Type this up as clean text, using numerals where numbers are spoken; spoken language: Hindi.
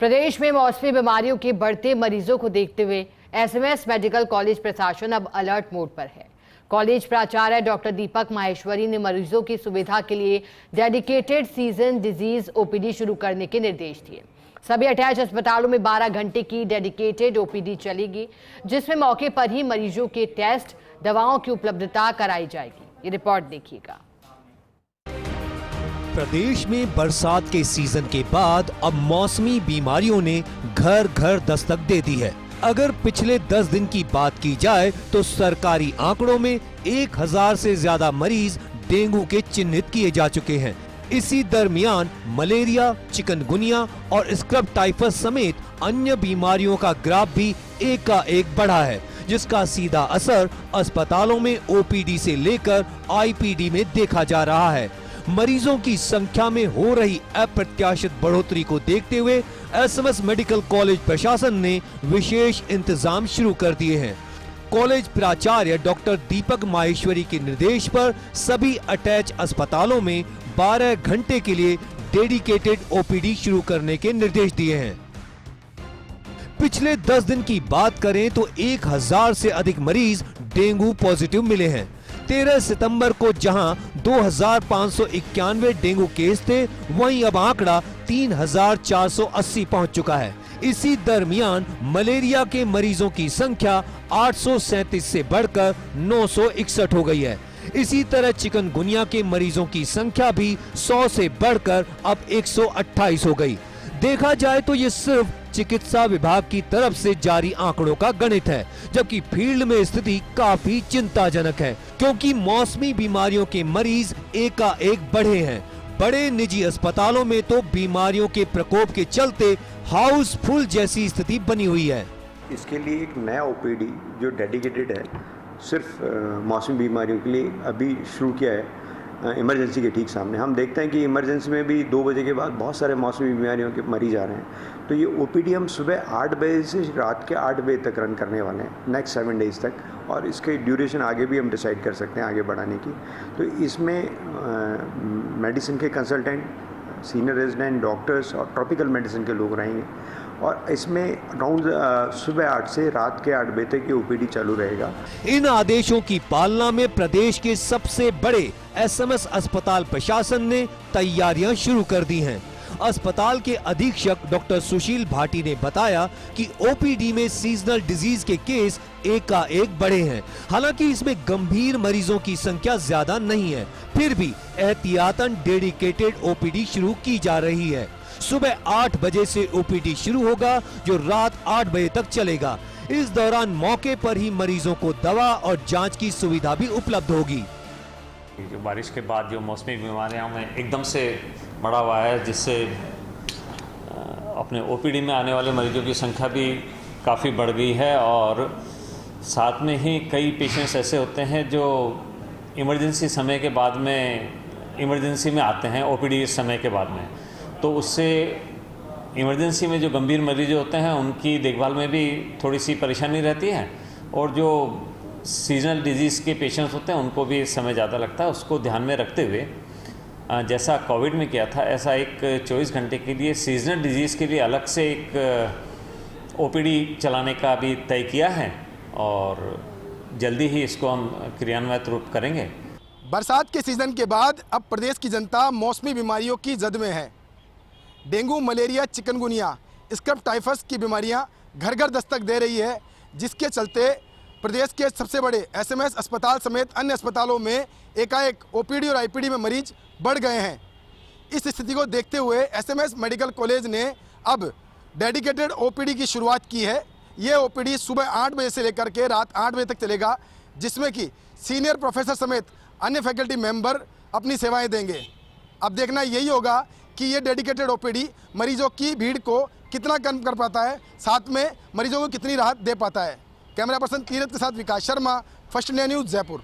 प्रदेश में मौसमी बीमारियों के बढ़ते मरीजों को देखते हुए एसएमएस मेडिकल कॉलेज प्रशासन अब अलर्ट मोड पर है। कॉलेज प्राचार्य डॉक्टर दीपक माहेश्वरी ने मरीजों की सुविधा के लिए डेडिकेटेड सीजन डिजीज ओपीडी शुरू करने के निर्देश दिए। सभी अटैच अस्पतालों में 12 घंटे की डेडिकेटेड ओपीडी चलेगी, जिसमें मौके पर ही मरीजों के टेस्ट, दवाओं की उपलब्धता कराई जाएगी। ये रिपोर्ट देखिएगा। प्रदेश में बरसात के सीजन के बाद अब मौसमी बीमारियों ने घर घर दस्तक दे दी है। अगर पिछले 10 दिन की बात की जाए तो सरकारी आंकड़ों में 1000 से ज्यादा मरीज डेंगू के चिन्हित किए जा चुके हैं। इसी दरमियान मलेरिया, चिकनगुनिया और स्क्रब टाइफस समेत अन्य बीमारियों का ग्राफ भी एकाएक बढ़ा है, जिसका सीधा असर अस्पतालों में ओपीडी से लेकर आईपीडी में देखा जा रहा है। मरीजों की संख्या में हो रही अप्रत्याशित बढ़ोतरी को देखते हुए एसएमएस मेडिकल कॉलेज प्रशासन ने विशेष इंतजाम शुरू कर दिए हैं। कॉलेज प्राचार्य डॉक्टर दीपक माहेश्वरी के निर्देश पर सभी अटैच अस्पतालों में 12 घंटे के लिए डेडिकेटेड ओपीडी शुरू करने के निर्देश दिए हैं। पिछले 10 दिन की बात करें तो 1000 से अधिक मरीज डेंगू पॉजिटिव मिले हैं। 13 सितंबर को जहां 2591 डेंगू केस थे, वहीं अब आंकड़ा 3480 पहुंच चुका है। इसी दरमियान मलेरिया के मरीजों की संख्या 837 से बढ़कर 961 हो गई है। इसी तरह चिकनगुनिया के मरीजों की संख्या भी 100 से बढ़कर अब 128 हो गई। देखा जाए तो ये सिर्फ चिकित्सा विभाग की तरफ से जारी आंकड़ों का गणित है, जबकि फील्ड में स्थिति काफी चिंताजनक है, क्योंकि मौसमी बीमारियों के मरीज एकाएक बढ़े हैं। बड़े निजी अस्पतालों में तो बीमारियों के प्रकोप के चलते हाउसफुल जैसी स्थिति बनी हुई है। इसके लिए एक नया ओपीडी जो डेडिकेटेड है सिर्फ मौसमी बीमारियों के लिए अभी शुरू किया है, इमरजेंसी के ठीक सामने। हम देखते हैं कि इमरजेंसी में भी 2 बजे के बाद बहुत सारे मौसमी बीमारियों के मरीज आ रहे हैं। तो ये ओपीडी हम सुबह 8 बजे से रात के 8 बजे तक रन करने वाले हैं नेक्स्ट 7 डेज तक, और इसके ड्यूरेशन आगे भी हम डिसाइड कर सकते हैं आगे बढ़ाने की। तो इसमें मेडिसिन के कंसल्टेंट, सीनियर रेजिडेंट डॉक्टर्स और ट्रॉपिकल मेडिसिन के लोग रहेंगे, और इसमें अराउंड सुबह 8 से रात के 8 बजे तक ये ओपीडी चालू रहेगा। इन आदेशों की पालना में प्रदेश के सबसे बड़े एसएमएस अस्पताल प्रशासन ने तैयारियां शुरू कर दी हैं। अस्पताल के अधीक्षक डॉक्टर सुशील भाटी ने बताया कि ओपीडी में सीजनल डिजीज के केस एकाएक बढ़े हैं। हालांकि इसमें गंभीर मरीजों की संख्या ज्यादा नहीं है, फिर भी एहतियातन डेडिकेटेड ओपीडी शुरू की जा रही है। सुबह 8 बजे से ओपीडी शुरू होगा, जो रात 8 बजे तक चलेगा। इस दौरान मौके पर ही मरीजों को दवा और जांच की सुविधा भी उपलब्ध होगी। जो बारिश के बाद जो मौसमी बीमारियों में एकदम से बढ़ा हुआ है, जिससे अपने ओपीडी में आने वाले मरीजों की संख्या भी काफ़ी बढ़ गई है, और साथ में ही कई पेशेंट्स ऐसे होते हैं जो इमरजेंसी समय के बाद में इमरजेंसी में आते हैं ओपीडी समय के बाद में, तो उससे इमरजेंसी में जो गंभीर मरीज होते हैं उनकी देखभाल में भी थोड़ी सी परेशानी रहती है, और जो सीजनल डिजीज़ के पेशेंट्स होते हैं उनको भी समय ज़्यादा लगता है। उसको ध्यान में रखते हुए जैसा कोविड में किया था, ऐसा एक 24 घंटे के लिए सीजनल डिजीज़ के लिए अलग से एक ओपीडी चलाने का भी तय किया है, और जल्दी ही इसको हम क्रियान्वित रूप करेंगे। बरसात के सीज़न के बाद अब प्रदेश की जनता मौसमी बीमारियों की जद में है। Dengue, malaria, chikungunya, scrub typhus की बीमारियां घर घर दस्तक दे रही है, जिसके चलते प्रदेश के सबसे बड़े एसएमएस अस्पताल समेत अन्य अस्पतालों में एकाएक ओपीडी और आईपीडी में मरीज बढ़ गए हैं। इस स्थिति को देखते हुए एसएमएस मेडिकल कॉलेज ने अब डेडिकेटेड ओपीडी की शुरुआत की है। ये ओपीडी सुबह 8 बजे से लेकर के रात 8 बजे तक चलेगा, जिसमें कि सीनियर प्रोफेसर समेत अन्य फैकल्टी मेंबर अपनी सेवाएं देंगे। अब देखना यही होगा कि ये डेडिकेटेड ओपीडी मरीजों की भीड़ को कितना कम कर पाता है, साथ में मरीजों को कितनी राहत दे पाता है। कैमरा पर्सन तीरथ के साथ Vikas Sharma, First India News, Jaipur.